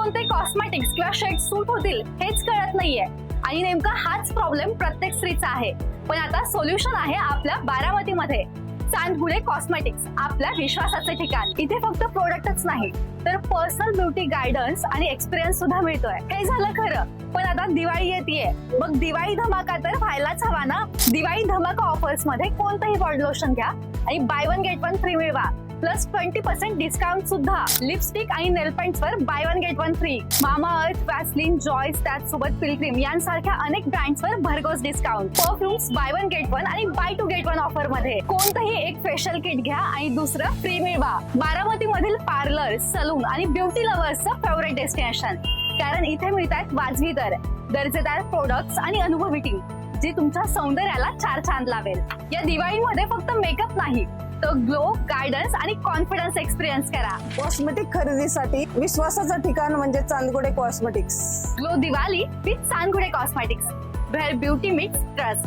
कोणते कॉस्मेटिक्स किंवा शेड सूट होतील हेच कळत नाहीये आणि नेमका हाच प्रॉब्लेम प्रत्येक स्त्रीचा आहे. पण आता सोल्युशन आहे आपल्या बारामतीमध्ये. चांदगुडे कॉस्मेटिक्स, आपल्या विश्वासाचे ठिकाण. इथे फक्त प्रोडक्टच नाही तर पर्सनल ब्युटी गायडन्स आणि एक्सपिरियन्स सुद्धा मिळतोय. हे झालं खरं, पण आता दिवाळी येतेय. मग दिवाळी धमाका तर व्हायलाच हवा ना. दिवाळी धमाका ऑफर्स मध्ये कोणतंही बॉडी लोशन घ्या आणि buy one get one free मिळवा. प्लस 20% डिस्काउंट सुद्धा. लिपस्टिक आणि नेल पेंट्स वर buy one get one free. Mamaearth, Vaseline, Joys, त्याचसोबत पिलग्रिम यांसारख्या अनेक ब्रँड्स वर भरघोस discount. Perfumes buy one get one आणि buy two get one offer मध्ये. कोणतंही एक फेशियल किट घ्या आणि दुसरं फ्री मिळवा. बारामती मधील पार्लर, सलून आणि ब्युटी लव्हर्सचं फेवरेट डेस्टिनेशन. कारण इथे मिळतात वाजवी दर, दर्जेदार प्रोडक्ट्स आणि अनुभवी टीम जी तुमच्या सौंदर्याला चार चांद लावेल. या दिवाळीमध्ये फक्त मेकअप नाही तर ग्लो, गायडन्स आणि कॉन्फिडन्स एक्सपिरियन्स करा. कॉस्मेटिक खरेदीसाठी विश्वासाचं ठिकाण म्हणजे Chandgude cosmetics. Glow Diwali with Chandgude cosmetics, where beauty meets trust.